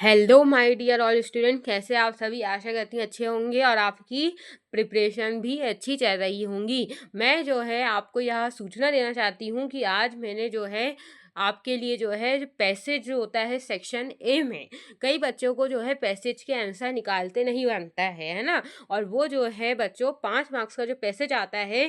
Hello my dear all student, कैसे आप सभी। आशा करती हूँ अच्छे होंगे और आपकी प्रिपरेशन भी अच्छी चल रही होंगी। मैं जो है आपको यह सूचना देना चाहती हूँ कि आज मैंने जो है आपके लिए जो है पैसेज जो होता है सेक्शन ए में, कई बच्चों को जो है पैसेज के आंसर निकालते नहीं बनता है ना। और वो जो है बच्चों 5 मार्क्स का जो पैसेज आता है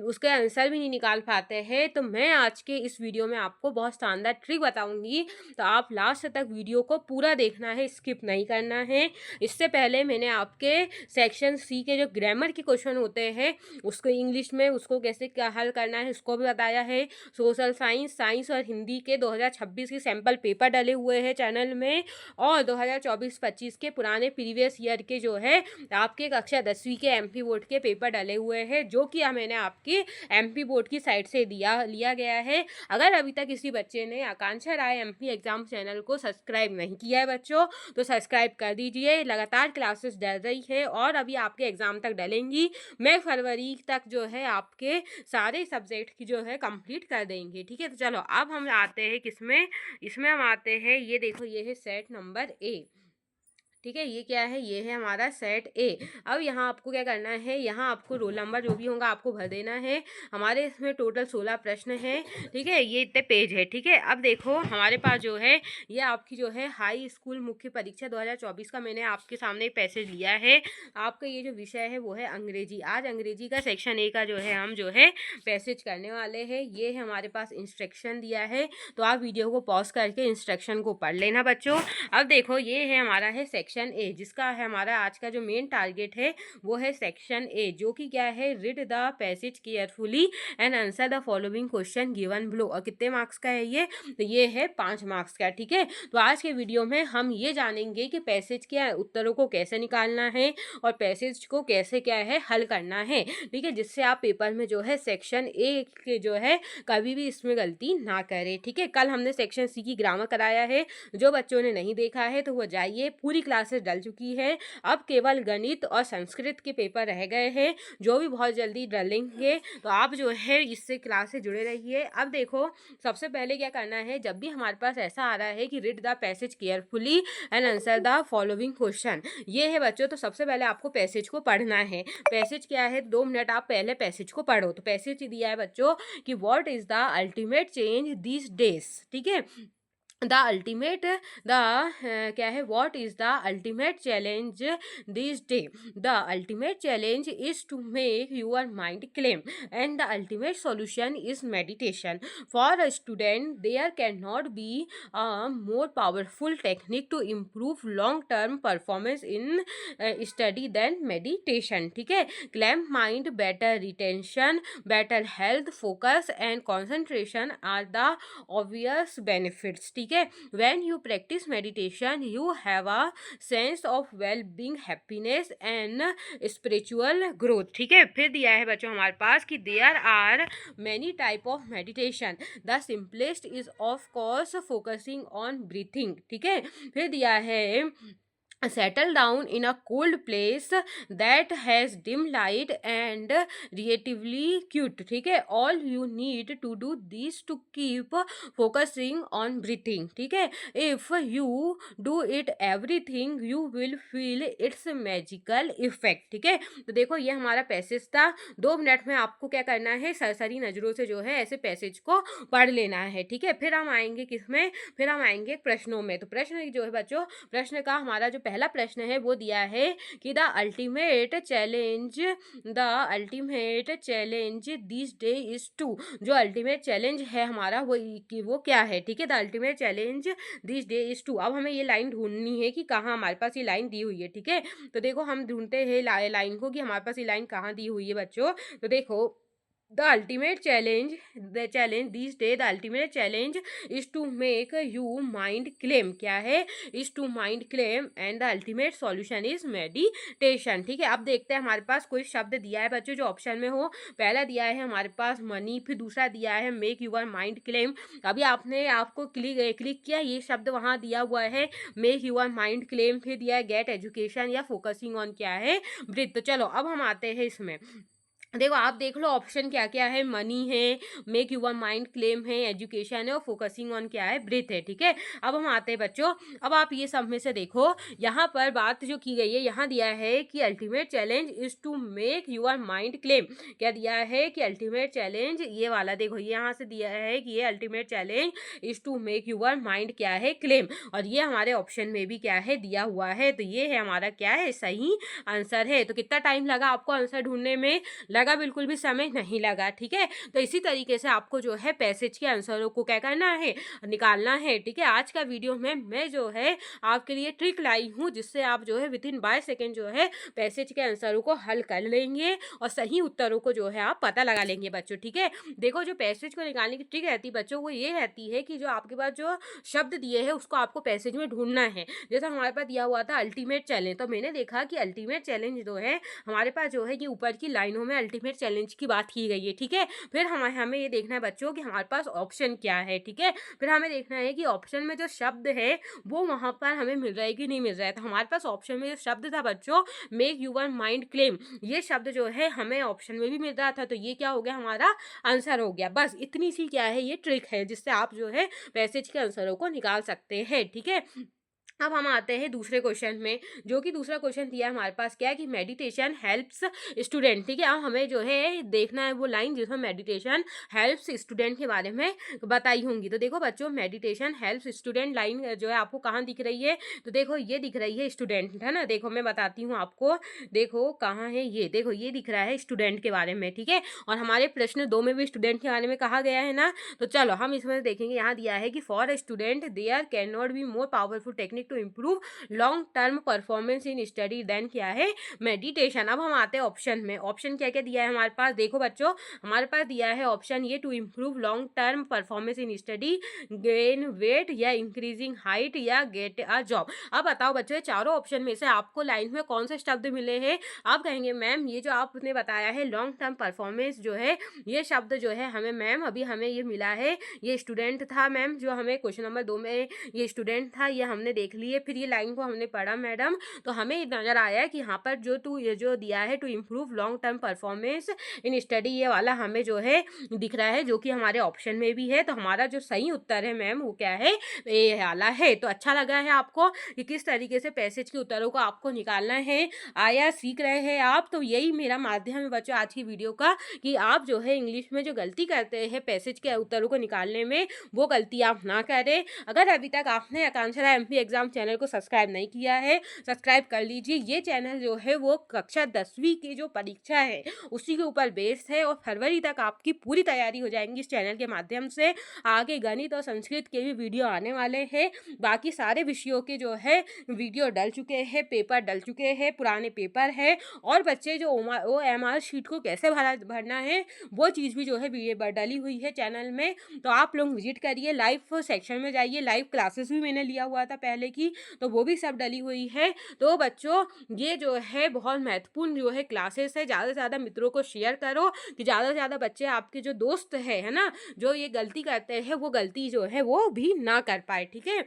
उसके आंसर भी नहीं निकाल पाते हैं। तो मैं आज के इस वीडियो में आपको बहुत शानदार ट्रिक बताऊंगी, तो आप लास्ट तक वीडियो को पूरा देखना है, स्किप नहीं करना है। इससे पहले मैंने आपके सेक्शन सी के जो ग्रामर के क्वेश्चन होते हैं उसको इंग्लिश में उसको कैसे क्या हल करना है उसको भी बताया है। सोशल साइंस, साइंस और हिंदी के 2026 के सैंपल पेपर डले हुए हैं चैनल में, और 2024-25 के पुराने प्रीवियस ईयर के जो है आपके कक्षा 10वीं के एमपी बोर्ड के पेपर डले हुए हैं, जो कि मैंने आपकी एमपी बोर्ड की साइट से लिया गया है। अगर अभी तक किसी बच्चे ने आकांक्षा राय एमपी एग्जाम चैनल को सब्सक्राइब नहीं किया है बच्चों, तो सब्सक्राइब कर दीजिए। लगातार क्लासेस डल रही है और अभी आपके एग्जाम तक डलेंगी। मैं फरवरी तक जो है आपके सारे सब्जेक्ट की जो है कंप्लीट कर देंगे। ठीक है, तो चलो अब हम आते हैं किसमें, इसमें हम आते हैं, ये देखो ये है सेट नंबर ए। ठीक है, ये क्या है, ये है हमारा सेट ए। अब यहाँ आपको क्या करना है, यहाँ आपको रोल नंबर जो भी होगा आपको भर देना है। हमारे इसमें टोटल 16 प्रश्न हैं। ठीक है, ये इतने पेज है। ठीक है, अब देखो हमारे पास जो है ये आपकी जो है हाई स्कूल मुख्य परीक्षा 2024 का मैंने आपके सामने पैसेज लिया है। आपका ये जो विषय है वो है अंग्रेजी। आज अंग्रेजी का सेक्शन ए का जो है हम जो है पैसेज करने वाले हैं। ये है हमारे पास इंस्ट्रक्शन दिया है, तो आप वीडियो को पॉज करके इंस्ट्रक्शन को पढ़ लेना बच्चों। अब देखो ये है हमारा है सेक्शन ए, जिसका है हमारा आज का जो मेन टारगेट है वो है सेक्शन ए, जो कि क्या है, read the passage carefully and answer the following question given below. और कितने मार्क्स का है ये, तो ये है 5 मार्क्स का। ठीक है, तो आज के वीडियो में हम ये जानेंगे कि पैसेज के उत्तरों को कैसे निकालना है और पैसेज को कैसे क्या है हल करना है। ठीक है, जिससे आप पेपर में जो है सेक्शन ए के जो है कभी भी इसमें गलती ना करें। ठीक है, कल हमने सेक्शन सी की ग्रामर कराया है, जो बच्चों ने नहीं देखा है तो वो जाइए, पूरी क्लासेस डल चुकी है। अब केवल गणित और संस्कृत के पेपर रह गए हैं, जो भी बहुत जल्दी डलेंगे, तो आप जो है इससे क्लास से जुड़े रहिए। अब देखो सबसे पहले क्या करना है, जब भी हमारे पास ऐसा आ रहा है कि read the passage carefully and answer the following question, ये है बच्चों, तो सबसे पहले आपको पैसेज को पढ़ना है। पैसेज क्या है, 2 मिनट आप पहले पैसेज को पढ़ो। तो पैसेज दिया है बच्चों कि what is the ultimate change this days. ठीक है, द अल्टीमेट द क्या है, what is the ultimate challenge this day. The ultimate challenge is to make your mind calm and the ultimate solution is meditation. For a student there can not be a more powerful technique to improve long term performance in study than meditation. ठीक है, calm mind, better retention, better health, focus and concentration are the obvious benefits. ठीक है, when you practice meditation you have a sense of well-being, happiness and spiritual growth. ठीक है, फिर दिया है बच्चों हमारे पास कि there are many type of meditation, the simplest is of course focusing on breathing. ठीक है, फिर दिया है settle down in a cold place that has dim light and relatively cute. ठीक है, all you need to do this to keep focusing on breathing. ठीक है, if you do it everything you will feel its magical effect. ठीक है, तो देखो ये हमारा पैसेज था। 2 मिनट में आपको क्या करना है, सरसरी नजरों से जो है ऐसे पैसेज को पढ़ लेना है। ठीक है, फिर हम आएंगे किसमें, फिर हम आएंगे प्रश्नों में। तो प्रश्न जो है बच्चों, प्रश्न का हमारा जो पहला प्रश्न है वो दिया है कि the ultimate challenge this day is to. जो अल्टीमेट चैलेंज है हमारा वो क्या है। ठीक है, the ultimate challenge this day is to. अब हमें ये लाइन ढूंढनी है कि कहाँ हमारे पास ये लाइन दी हुई है। ठीक है, तो देखो हम ढूंढते हैं लाइन को कि हमारे पास ये लाइन कहाँ दी हुई है बच्चों। तो देखो the ultimate challenge these days, the ultimate challenge is to make you mind claim। क्या है, is to mind claim and the ultimate solution is meditation। ठीक है, अब देखते हैं हमारे पास कोई शब्द दिया है बच्चों जो ऑप्शन में हो। पहला दिया है हमारे पास मनी, फिर दूसरा दिया है मेक यूर माइंड क्लेम। अभी आपको क्लिक किया, ये शब्द वहाँ दिया हुआ है मेक यूर माइंड क्लेम, फिर दिया है गेट एजुकेशन या फोकसिंग ऑन क्या है ब्रीथ। तो चलो अब हम आते हैं इसमें। देखो आप देख लो ऑप्शन क्या-क्या है, मनी है, मेक यूर माइंड क्लेम है, एजुकेशन है और फोकसिंग ऑन क्या है, ब्रीथ है, ठीक है। अब हम आते हैं बच्चों, अब आप ये सब में से देखो, यहाँ पर बात जो की गई है, यहाँ दिया है कि ultimate challenge is to make your mind calm. क्या दिया है कि अल्टीमेट चैलेंज, ये वाला देखो, ये यहाँ से दिया है कि ये ultimate challenge is to make your mind क्या है, क्लेम। और ये हमारे ऑप्शन में भी क्या है, दिया हुआ है। तो ये है हमारा क्या है, सही आंसर है। तो कितना टाइम लगा आपको आंसर ढूंढने में? लगा बिल्कुल भी समय नहीं लगा, ठीक है। तो इसी तरीके से आपको जो है पैसेज के आंसरों को क्या करना है, निकालना है, ठीक है। आज का वीडियो में मैं जो है आपके लिए ट्रिक लाई हूँ, जिससे आप जो है विद इन 22 सेकेंड जो है पैसेज के आंसरों को हल कर लेंगे और सही उत्तरों को जो है आप पता लगा लेंगे बच्चों, ठीक है। देखो जो पैसेज को निकालने की ट्रिक रहती है बच्चों, वो ये रहती है कि जो आपके पास जो शब्द दिए हैं उसको आपको पैसेज में ढूंढना है। जैसा हमारे पास दिया हुआ था अल्टीमेट चैलेंज, तो मैंने देखा कि अल्टीमेट चैलेंज जो है हमारे पास जो है कि ऊपर की लाइनों में अल्टीमेट चैलेंज की बात की गई है, ठीक है। फिर हमें ये देखना है बच्चों कि हमारे पास ऑप्शन क्या है, ठीक है। फिर हमें देखना है कि ऑप्शन में जो शब्द है वो वहां पर हमें मिल रहा है कि नहीं मिल रहा है। तो हमारे पास ऑप्शन में जो शब्द था बच्चों, मेक यूर माइंड क्लेम, ये शब्द जो है हमें ऑप्शन में भी मिल रहा था। तो ये क्या हो गया, हमारा आंसर हो गया। बस इतनी सी क्या है, ये ट्रिक है जिससे आप जो है पैसेज के आंसरों को निकाल सकते हैं, ठीक है। अब हम आते हैं दूसरे क्वेश्चन में, जो कि दूसरा क्वेश्चन दिया है हमारे पास क्या है कि मेडिटेशन हेल्प्स स्टूडेंट, ठीक है। अब हमें जो है देखना है वो लाइन जिसमें मेडिटेशन हेल्प्स स्टूडेंट के बारे में बताई होंगी। तो देखो बच्चों, मेडिटेशन हेल्प्स स्टूडेंट लाइन जो है आपको कहाँ दिख रही है, तो देखो ये दिख रही है स्टूडेंट, है ना। देखो मैं बताती हूँ आपको, देखो कहाँ है ये, देखो ये दिख रहा है स्टूडेंट के बारे में, ठीक है। और हमारे प्रश्न 2 में भी स्टूडेंट के बारे में कहा गया है ना। तो चलो हम इसमें देखेंगे, यहाँ दिया है कि for a student there can not be more powerful technique to improve long term performance in study than क्या है, मेडिटेशन। अब हम आते हैं ऑप्शन में, ऑप्शन क्या क्या दिया है हमारे पास, देखो बच्चों हमारे पास दिया है ऑप्शन ये, to improve long term performance in study, gain weight या इंक्रीजिंग हाइट या गेट अ जॉब। अब बताओ बच्चों, चारों ऑप्शन में से आपको लाइन में कौन से शब्द मिले हैं। आप कहेंगे मैम ये जो आपने बताया है लॉन्ग टर्म परफॉर्मेंस जो है, ये शब्द जो है हमें मैम अभी हमें ये मिला है, ये स्टूडेंट था मैम, जो हमें क्वेश्चन नंबर 2 में ये स्टूडेंट था, ये हमने देख लिए। फिर ये लाइन को हमने पढ़ा मैडम, तो हमें नजर आया कि यहाँ पर ये जो दिया है to improve long term performance in study, ये वाला हमें जो है दिख रहा है, जो कि हमारे ऑप्शन में भी है। तो हमारा जो सही उत्तर है मैम वो क्या है, ये वाला है। तो अच्छा लगा है आपको कि किस तरीके से पैसेज के उत्तरों को आपको निकालना है, आया सीख रहे हैं आप। तो यही मेरा माध्यम है बच्चों आज की वीडियो का, कि आप जो है इंग्लिश में जो गलती करते हैं पैसेज के उत्तरों को निकालने में, वो गलती आप ना करें। अगर अभी तक आपने आकांक्षा एमपी एग्जाम चैनल को सब्सक्राइब नहीं किया है, सब्सक्राइब कर लीजिए। ये चैनल जो है वो कक्षा 10वीं की जो परीक्षा है उसी के ऊपर बेस्ड है, और फरवरी तक आपकी पूरी तैयारी हो जाएंगी इस चैनल के माध्यम से। आगे गणित और संस्कृत के भी वीडियो आने वाले हैं, बाकी सारे विषयों के जो है वीडियो डल चुके हैं, पेपर डल चुके हैं, पुराने पेपर है, और बच्चे जो OMR शीट को कैसे भरना है वो चीज़ भी जो है डली हुई है चैनल में। तो आप लोग विजिट करिए, लाइव सेक्शन में जाइए, लाइव क्लासेस भी मैंने लिया हुआ था पहले की, तो वो भी सब डली हुई है। तो बच्चों ये जो है बहुत महत्वपूर्ण जो है क्लासेस है, ज़्यादा से ज़्यादा मित्रों को शेयर करो कि ज़्यादा से ज़्यादा बच्चे आपके जो दोस्त है ना, जो ये गलती करते हैं वो गलती जो है वो भी ना कर पाए, ठीक है।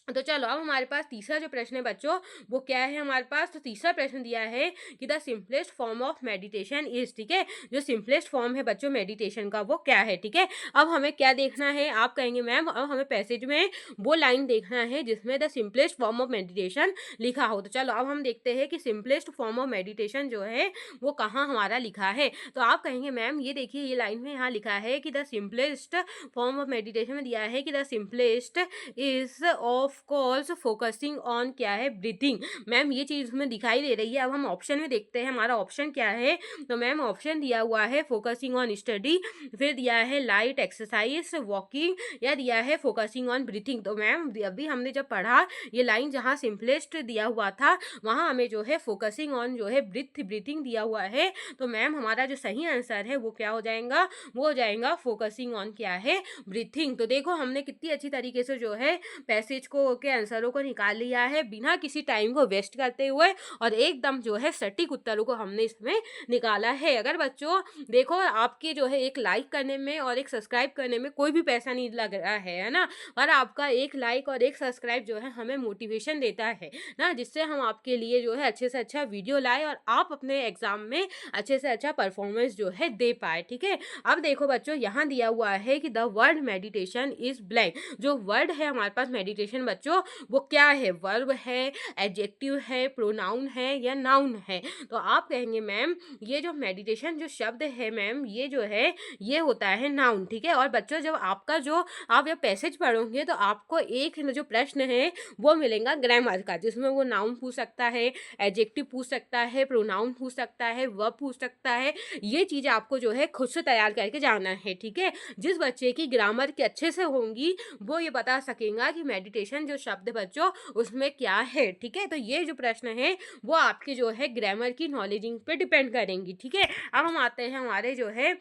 तो चलो अब हमारे पास तीसरा जो प्रश्न है बच्चों, वो क्या है हमारे पास, तो तीसरा प्रश्न दिया है कि the simplest form of meditation is, ठीक है। जो सिंपलेस्ट फॉर्म है बच्चों मेडिटेशन का वो क्या है, ठीक है। अब हमें क्या देखना है, आप कहेंगे मैम अब हमें पैसेज में वो लाइन देखना है जिसमें the simplest form of meditation लिखा हो। तो चलो अब हम देखते हैं कि सिंपलेस्ट फॉर्म ऑफ मेडिटेशन जो है वो कहाँ हमारा लिखा है। तो आप कहेंगे मैम ये देखिए, ये लाइन में यहाँ लिखा है कि the simplest form of meditation में दिया है कि the simplest is of course focusing on क्या है, ब्रीथिंग। मैम ये चीज हमें दिखाई दे रही है। अब हम ऑप्शन में देखते हैं हमारा ऑप्शन क्या है। तो मैम ऑप्शन दिया हुआ है फोकसिंग ऑन स्टडी, फिर दिया है लाइट एक्सरसाइज वॉकिंग, या दिया है फोकसिंग ऑन ब्रीथिंग। तो मैम अभी हमने जब पढ़ा ये लाइन जहाँ सिंपलेस्ट दिया हुआ था वहाँ हमें जो है फोकसिंग ऑन जो है ब्रीथिंग दिया हुआ है। तो मैम हमारा जो सही आंसर है वो क्या हो जाएगा, वो हो जाएगा फोकसिंग ऑन क्या है, ब्रीथिंग। तो देखो हमने कितनी अच्छी तरीके से जो है पैसेज को के आंसरों को निकाल लिया है बिना किसी टाइम को वेस्ट करते हुए और एकदम जो है सटीक उत्तरों को हमने इसमें निकाला है। अगर बच्चों देखो आपके जो है एक लाइक करने में और एक सब्सक्राइब करने में कोई भी पैसा नहीं लग रहा है ना? और आपका एक लाइक और एक सब्सक्राइब जो है हमें मोटिवेशन देता है ना, जिससे हम आपके लिए जो है अच्छे से अच्छा वीडियो लाए और आप अपने एग्जाम में अच्छे से अच्छा परफॉर्मेंस जो है दे पाए। ठीक है, अब देखो बच्चों यहाँ दिया हुआ है कि the word meditation is blank. जो वर्ड है हमारे पास मेडिटेशन बच्चों वो क्या है? वर्ब है, एडजेक्टिव है, प्रोनाउन है या नाउन है? तो आप कहेंगे मैम ये जो मेडिटेशन जो शब्द है मैम ये जो है ये होता है नाउन। ठीक है, और बच्चों जब आपका जो आप ये पैसेज पढ़ोगे तो आपको एक जो प्रश्न है वो मिलेगा ग्रामर का, जिसमें वो नाउन पूछ सकता है, एडजेक्टिव पूछ सकता है, प्रोनाउन पूछ सकता है, वर्ब पूछ सकता है। ये चीज़ें आपको जो है खुद से तैयार करके जाना है। ठीक है, जिस बच्चे की ग्रामर के अच्छे से होंगी वो ये बता सकेगा कि मेडिटेशन जो शब्द बच्चों उसमें क्या है। ठीक है, तो ये जो प्रश्न है वो आपकी जो है ग्रामर की नॉलेजिंग पे डिपेंड करेंगी। ठीक है, अब हम आते हैं हमारे जो है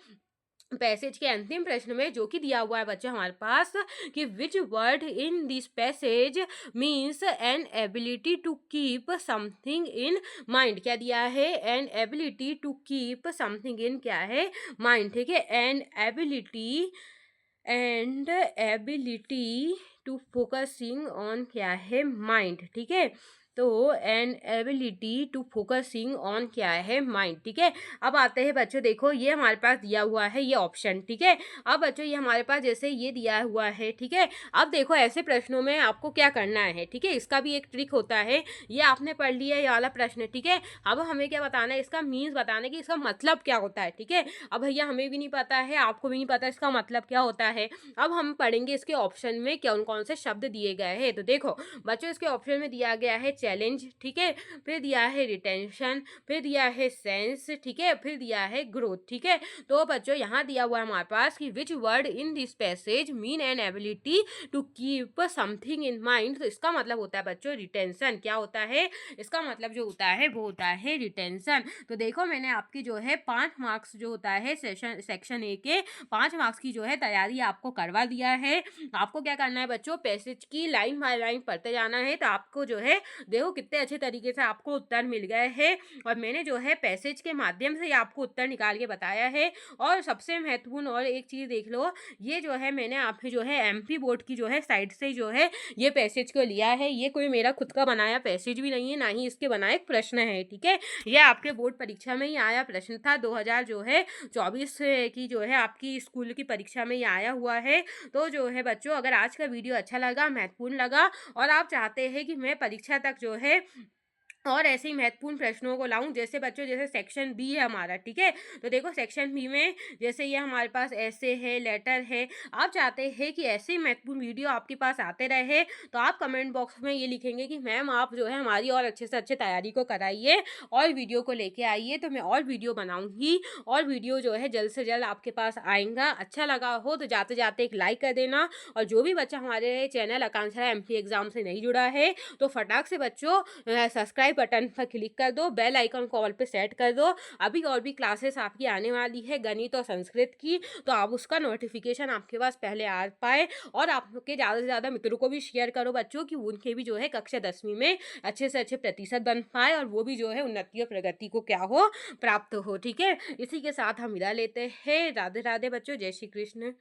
पैसेज के अंतिम प्रश्न में, जो कि दिया हुआ है बच्चा हमारे पास कि which word in this passage means an ability to keep something in mind. क्या दिया है? An ability to keep something in क्या है? माइंड। ठीक है, and ability to focusing on क्या है? माइंड। ठीक है, तो an ability to focusing on क्या है? माइंड। ठीक है, अब आते हैं बच्चों देखो ये हमारे पास दिया हुआ है ये ऑप्शन। ठीक है, अब बच्चों ये हमारे पास जैसे ये दिया हुआ है। ठीक है, अब देखो ऐसे प्रश्नों में आपको क्या करना है। ठीक है, इसका भी एक ट्रिक होता है। ये आपने पढ़ लिया ये वाला प्रश्न। ठीक है, अब हमें क्या बताना है? इसका मीन्स बताना है कि इसका मतलब क्या होता है। ठीक है, अब भैया हमें भी नहीं पता है, आपको भी नहीं पता इसका मतलब क्या होता है। अब हम पढ़ेंगे इसके ऑप्शन में कौन कौन से शब्द दिए गए हैं। तो देखो बच्चों इसके ऑप्शन में दिया गया है चैलेंज। ठीक है, फिर दिया है रिटेंशन, फिर दिया है सेंस। ठीक है, फिर दिया है ग्रोथ। ठीक है, तो बच्चों यहाँ दिया हुआ है हमारे पास कि which word in this passage mean an ability to keep something in mind. तो इसका मतलब होता है बच्चों रिटेंशन। क्या होता है? इसका मतलब जो होता है वो होता है रिटेंशन। तो देखो मैंने आपकी जो है 5 मार्क्स जो होता है सेक्शन ए के 5 मार्क्स की जो है तैयारी आपको करवा दिया है। आपको क्या करना है बच्चों? पैसेज की लाइन बाय लाइन पढ़ते जाना है। तो आपको जो है देखो कितने अच्छे तरीके से आपको उत्तर मिल गए हैं और मैंने जो है पैसेज के माध्यम से आपको उत्तर निकाल के बताया है। और सबसे महत्वपूर्ण और एक चीज़ देख लो, ये जो है मैंने आपके जो है एमपी बोर्ड की जो है साइट से जो है ये पैसेज को लिया है। ये कोई मेरा खुद का बनाया पैसेज भी नहीं है, ना ही इसके बनाए प्रश्न है। ठीक है, ये आपके बोर्ड परीक्षा में ही आया प्रश्न था 2000 जो है 24 की जो है आपकी स्कूल की परीक्षा में ये आया हुआ है। तो जो है बच्चों अगर आज का वीडियो अच्छा लगा, महत्वपूर्ण लगा और आप चाहते हैं कि मैं परीक्षा तक जो है और ऐसे ही महत्वपूर्ण प्रश्नों को लाऊं, जैसे बच्चों जैसे सेक्शन बी है हमारा। ठीक है, तो देखो सेक्शन बी में जैसे ये हमारे पास ऐसे है, लेटर है। आप चाहते हैं कि ऐसे ही महत्वपूर्ण वीडियो आपके पास आते रहे तो आप कमेंट बॉक्स में ये लिखेंगे कि मैम आप जो है हमारी और अच्छे से अच्छे तैयारी को कराइए और वीडियो को लेके आइए, तो मैं और वीडियो बनाऊंगी और वीडियो जो है जल्द से जल्द आपके पास आएगा। अच्छा लगा हो तो जाते जाते एक लाइक कर देना और जो भी बच्चा हमारे चैनल आकांक्षा एमपी एग्जाम से नहीं जुड़ा है तो फटाक से बच्चों सब्सक्राइब बटन पर क्लिक कर दो, बेल आइकन को ऑल पे सेट कर दो। अभी और भी क्लासेस आपकी आने वाली है गणित और संस्कृत की, तो आप उसका नोटिफिकेशन आपके पास पहले आ पाए और आपके ज़्यादा से ज़्यादा मित्रों को भी शेयर करो बच्चों कि उनके भी जो है कक्षा 10वीं में अच्छे से अच्छे प्रतिशत बन पाए और वो भी जो है उन्नति और प्रगति को क्या हो प्राप्त हो। ठीक है, इसी के साथ हम विदा लेते हैं। राधे राधे बच्चों, जय श्री कृष्ण।